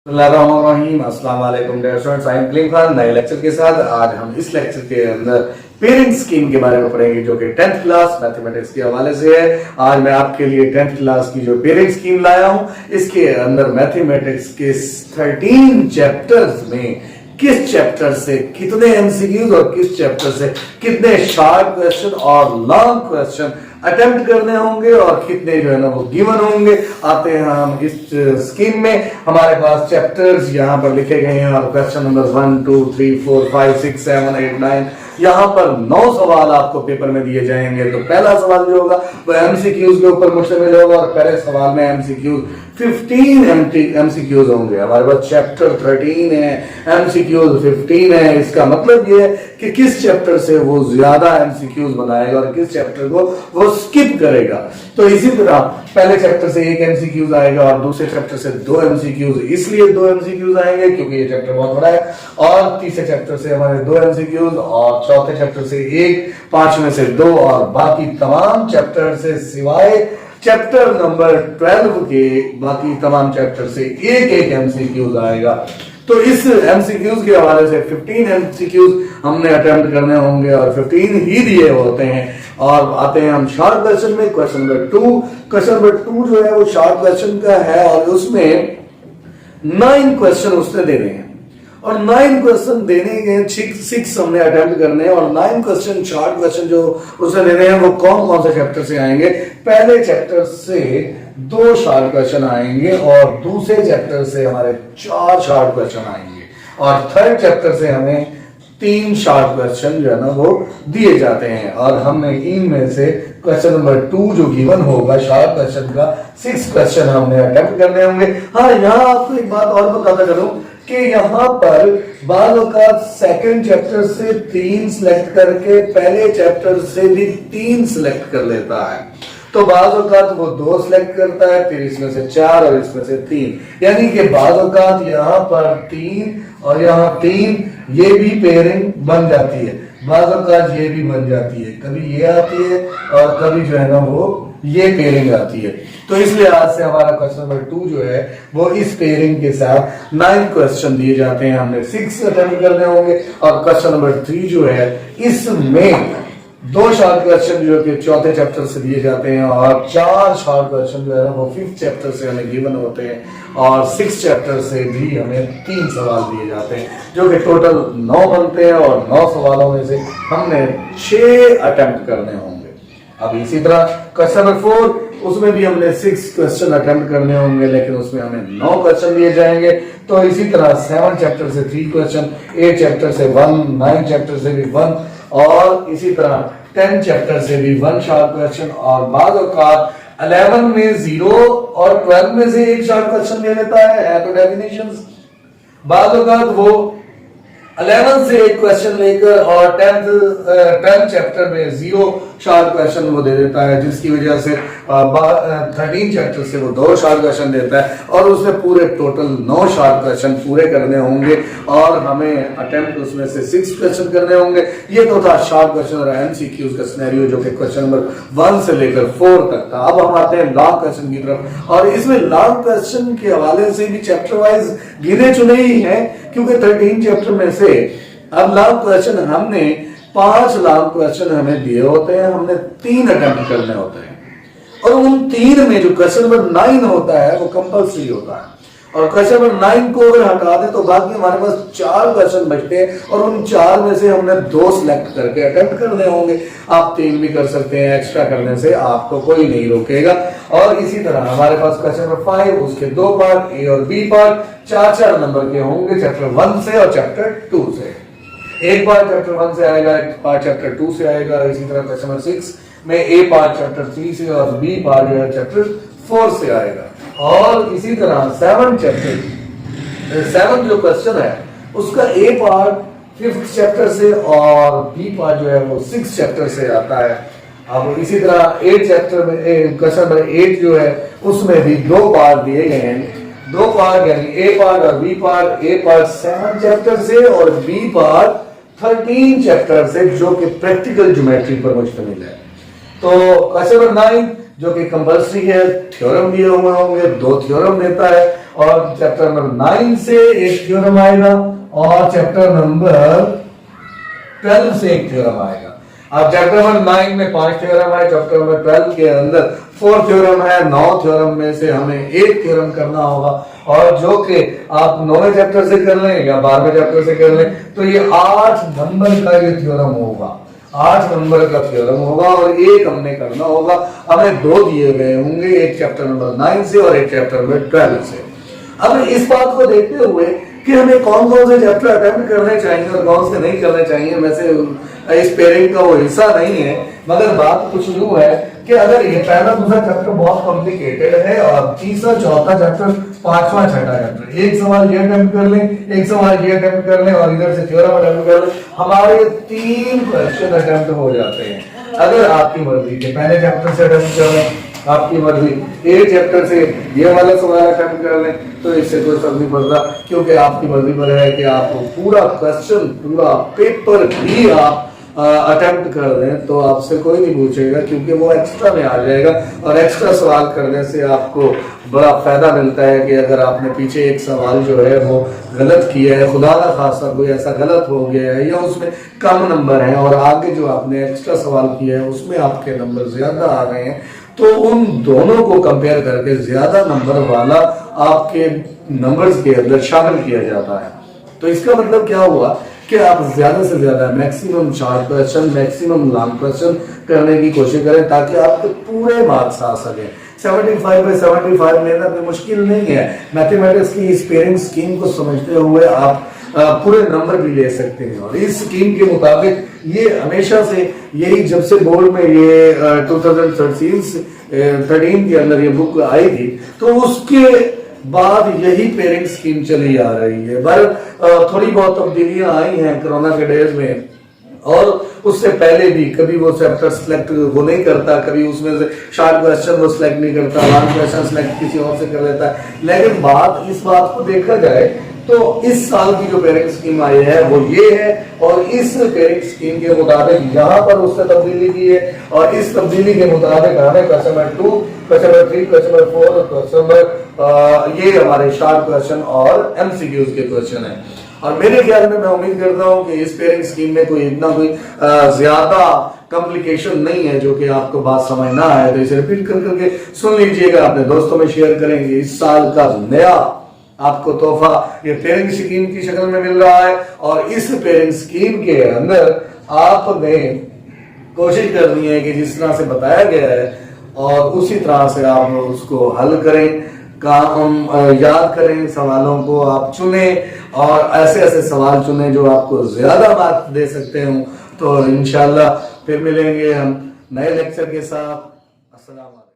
अस्सलाम वालेकुम dear students, I am Kaleem Khan नए लेक्चर के साथ। आज हम इस लेक्चर के अंदर पेरेंट स्कीम के बारे में पढ़ेंगे जो कि 10th क्लास मैथमेटिक्स के हवाले से है। आज मैं आपके लिए 10th क्लास की जो पेरेंट स्कीम लाया हूं, इसके अंदर मैथमेटिक्स के 13 चैप्टर्स में किस चैप्टर से कितने एमसीक्यूज और किस चैप्टर से कितने शार्ट क्वेश्चन और लॉन्ग क्वेश्चन अटेम्प्ट करने होंगे और कितने जो है ना वो गिवन होंगे। आते हैं हम इस स्कीम में। हमारे पास चैप्टर्स यहाँ पर लिखे गए हैं और क्वेश्चन नंबर 1 2 3 4 5 6 7 8 9 यहाँ पर 9 सवाल आपको पेपर में दिए जाएंगे। तो पहला सवाल जो होगा वो एमसीक्यूज के ऊपर मुश्तमिल होगा और पहले सवाल में एमसीक्यूज 15 एमसीक्यूज होंगे। हमारे पास चैप्टर 13 है, एमसीक्यूज 15 है। इसका मतलब ये है कि किस चैप्टर से वो ज्यादा एमसीक्यूज बनाएगा और किस चैप्टर को वो स्किप करेगा। तो इसी तरह पहले चैप्टर से एक एमसीक्यूज आएगा और दूसरे चैप्टर से 2 एमसीक्यूज। इसलिए 2 एमसीक्यूज आएंगे क्योंकि ये चैप्टर बहुत बड़ा है। और तीसरे चैप्टर से हमारे 2 एमसीक्यूज और चौथे चैप्टर से 1, पांचवें से 2 और बाकी तमाम चैप्टर से सिवाय चैप्टर नंबर 12 के बाकी तमाम चैप्टर से एक एमसीक्यूज आएगा। तो इस एमसीक्यूज के हवाले से 15 एमसीक्यूज हमने अटेम्प्ट करने होंगे और 15 ही दिए होते हैं। और आते हैं हम शॉर्ट क्वेश्चन में। क्वेश्चन नंबर 2, क्वेश्चन नंबर 2 जो है वो शॉर्ट क्वेश्चन का है और उसमें 9 क्वेश्चन उसने देने हैं और 9 क्वेश्चन देने के 6 हमने अटेम्प्ट करने हैं और 9 क्वेश्चन शॉर्ट क्वेश्चन जो उसने देने हैं वो कौन कौन से चैप्टर से आएंगे। पहले चैप्टर से 2 शॉर्ट क्वेश्चन आएंगे और दूसरे चैप्टर से हमारे 4 शॉर्ट क्वेश्चन आएंगे और थर्ड चैप्टर से हमें 3 शॉर्ट क्वेश्चन जो है ना वो दिए जाते हैं। और हमने इनमें से क्वेश्चन नंबर 2 जो गिवन होगा शॉर्ट क्वेश्चन का 6 क्वेश्चन हमने अटेम्प्ट करने होंगे। हाँ, यहाँ आपको एक बात और बताता चलूं कि यहाँ पर बाज़ औक़ात सेकंड चैप्टर से 3 सिलेक्ट करके पहले चैप्टर से भी 3 सिलेक्ट कर लेता है। तो बाज़ औक़ात वो 2 सिलेक्ट करता है, फिर इसमें से 4 और इसमें से 3, यानी कि बाज़ औक़ात यहाँ पर 3 और यहाँ 3 ये भी पेयरिंग बन जाती है, बाज़ औक़ात ये भी बन जाती है, कभी ये आती है और कभी जो है ना वो ये पेयरिंग आती है। तो इसलिए आज से हमारा क्वेश्चन नंबर 2 जो है वो इस पेयरिंग के साथ 9 क्वेश्चन दिए जाते हैं। हमने 6 अटेम्प्ट करने होंगे और क्वेश्चन नंबर 3 जो है इसमें 2 शॉर्ट क्वेश्चन जो कि चौथे चैप्टर से दिए जाते हैं और 4 शॉर्ट क्वेश्चन जो है ना वो 5th चैप्टर से हमें गिवन होते हैं और 6th चैप्टर से भी हमें 3 सवाल दिए जाते हैं जो कि टोटल 9 बनते हैं और 9 सवालों में से हमने 6 अटेम्प्ट करने होंगे। अब इसी तरह क्वेश्चन नंबर 4 उसमें भी हमने 6 क्वेश्चन अटेम्प्ट करने होंगे लेकिन उसमें हमें 9 क्वेश्चन दिए जाएंगे। तो इसी तरह 7 चैप्टर से 3 क्वेश्चन, 8 चैप्टर से 1, 9 चैप्टर से भी 1 और इसी तरह 10 चैप्टर से भी 1 शॉर्ट क्वेश्चन और बाज़ औक़ात 11 में 0 और 12 में से 1 शॉर्ट क्वेश्चन ले लेता है तो डेफिनेशंस। बाज़ औक़ात वो 11 से 1 क्वेश्चन लेकर और 10th चैप्टर में 0 शॉर्ट क्वेश्चन वो दे देता है, जिसकी वजह से 13 चैप्टर से वो 2 शॉर्ट क्वेश्चन देता है और उसमें पूरे टोटल 9 शॉर्ट क्वेश्चन पूरे करने होंगे और हमें अटेम्प्ट उसमें से 6 क्वेश्चन करने होंगे। ये तो था शॉर्ट क्वेश्चन और एमसीक्यूज का सिनेरियो जो कि क्वेश्चन नंबर 1 से लेकर 4 तक था। अब हम आते हैं लॉन्ग क्वेश्चन की तरफ और इसमें लॉन्ग क्वेश्चन के हवाले से भी चैप्टर वाइज गिने चुने ही हैं क्योंकि 13 चैप्टर में से अब लॉन्ग क्वेश्चन हमने 5 लॉन्ग क्वेश्चन हमें दिए होते हैं, हमने 3 अटेम्प्ट करने होते हैं और उन 3 में जो क्वेश्चन नंबर 9 होता है वो कंपल्सरी होता है और क्वेश्चन नंबर 9 को अगर हटा दे तो बाकी हमारे पास 4 क्वेश्चन बचते हैं और उन 4 में से हमने 2 सिलेक्ट करके अटेम्प्ट करने होंगे। आप 3 भी कर सकते हैं, एक्स्ट्रा करने से आपको कोई नहीं रोकेगा। और इसी तरह हमारे पास क्वेश्चन नंबर 5 उसके 2 पार्ट, ए और बी पार्ट 4-4 नंबर के होंगे चैप्टर 1 से और चैप्टर 2 से। एक पार्ट चैप्टर 1 से आएगा, एक पार्ट चैप्टर 2 से आएगा। इसी तरह क्वेश्चन नंबर 6 में ए पार्ट चैप्टर 3 से और बी पार्ट जो है चैप्टर 4 से आएगा। और इसी तरह 7 जो क्वेश्चन है उसका ए पार्ट 5th चैप्टर से और बी पार्ट जो है वो 6th चैप्टर से आता है। अब इसी तरह 8 चैप्टर में क्वेश्चन नंबर 8 जो है उसमें भी 2 पार्ट दिए गए हैं, 2 पार्ट यानी ए पार्ट और बी पार्ट। ए पार्ट 7 चैप्टर से और बी पार्ट 13 चैप्टर से जो कि प्रैक्टिकल ज्योमेट्री पर मुश्तमिल है। तो क्वेश्चन नंबर 9 जो कि कंपल्सरी है, थ्योरम दिए हुए होंगे, 2 थ्योरम देता है और चैप्टर नंबर 9 से एक थ्योरम आएगा और चैप्टर नंबर 12 से एक थ्योरम आएगा। अब चैप्टर नंबर 9 में 5 थ्योरम है, चैप्टर नंबर 12 के अंदर 4 थ्योरम है। 9 थ्योरम में से हमें एक थ्योरम करना होगा और जो कि आप 9वें चैप्टर से कर लें या 12वें चैप्टर से कर लें तो ये 8 नंबर का ये थ्योरम होगा, 8 नंबर का थ्योरम होगा और एक हमने करना होगा। हमें 2 दिए गए होंगे, एक चैप्टर नंबर 9 से और एक चैप्टर नंबर 12 से। अब इस बात को देखते हुए कि हमें कौन कौन से चैप्टर अटेम्प्ट करने चाहिए और कौन से नहीं करने चाहिए, वैसे इस पेरेंट का वो हिस्सा नहीं है, मगर बात कुछ यूं है कि अगर ये पहला दूसरा चैप्टर बहुत कॉम्प्लिकेटेड है और तीसरा चौथा चैप्टर पांचवा छठा चैप्टर, एक सवाल ये अटेम्प्ट कर लें, एक सवाल ये अटेम्प्ट कर लें और इधर से थ्योरम अटेम्प्ट कर लें, हमारे 3 क्वेश्चन अटेम्प्ट हो जाते हैं। अगर आपकी मर्जी के पहले चैप्टर से अटेम्प्ट कर लें, आपकी मर्जी एक चैप्टर से ये वाला सवाल अटेम्प्ट कर लें तो इससे कोई फर्क नहीं पड़ता, क्योंकि आपकी मर्जी पर है कि आप पूरा क्वेश्चन पूरा पेपर भी आप अटेम्प्ट कर दें तो आपसे कोई नहीं पूछेगा, क्योंकि वो एक्स्ट्रा में आ जाएगा। और एक्स्ट्रा सवाल करने से आपको बड़ा फायदा मिलता है कि अगर आपने पीछे एक सवाल जो है वो गलत किया है, खुदा ना खासा कोई ऐसा गलत हो गया है या उसमें कम नंबर है और आगे जो आपने एक्स्ट्रा सवाल किया है उसमें आपके नंबर ज्यादा आ गए हैं, तो उन दोनों को कंपेयर करके ज्यादा नंबर वाला आपके नंबर्स के अंदर शामिल किया जाता है। तो इसका मतलब क्या हुआ कि आप ज्यादा से ज्यादा maximum short question, maximum long question करने की कोशिश करें ताकि आपके पूरे मार्क्स आ सके। 75 by 75 लेना कोई मुश्किल नहीं है। मैथमेटिक्स की इस पेरेंट स्कीम को समझते हुए आप पूरे नंबर भी ले सकते हैं और इस स्कीम के मुताबिक ये हमेशा से यही, जब से बोर्ड में ये 2013 के अंदर ये बुक आई थी तो उसके बाद यही पेरेंट स्कीम चली आ रही है। पर थोड़ी बहुत तब्दीलियां आई हैं कोरोना के डेज में और उससे पहले भी कभी वो चैप्टर सिलेक्ट वो नहीं करता, कभी उसमें से शॉर्ट क्वेश्चन वो सिलेक्ट नहीं करता, लॉन्ग क्वेश्चन सिलेक्ट किसी और से कर लेता है। लेकिन इस बात को देखा जाए तो इस साल की जो पेरेंट स्कीम आई है वो ये है और इस पेरेंट स्कीम के मुताबिक यहाँ पर उसने तब्दीली की है और इस तब्दीली के मुताबिक हमें question number 2, question number 3, question number 4 और क्वेश्चन नंबर ये हमारे शॉर्ट क्वेश्चन और एमसीक्यूज के क्वेश्चन है। और मेरे ख्याल में मैं उम्मीद करता हूँ कि इस पेरेंट स्कीम में कोई इतना कोई ज्यादा कॉम्प्लिकेशन नहीं है जो कि आपको बात समझ ना आए, तो इसे रिपीट कर करके सुन लीजिएगा, अपने दोस्तों में शेयर करेंगे। इस साल का नया आपको तोहफा ये पेरेंट स्कीम की शक्ल में मिल रहा है और इस पेरेंट स्कीम के अंदर आपने कोशिश करनी है कि जिस तरह से बताया गया है और उसी तरह से आप उसको हल करें, काम याद करें, सवालों को आप चुने और ऐसे ऐसे सवाल चुने जो आपको ज्यादा मार्क्स दे सकते हो। तो इंशाल्लाह फिर मिलेंगे हम नए लेक्चर के साथ। अस्सलाम वालेकुम।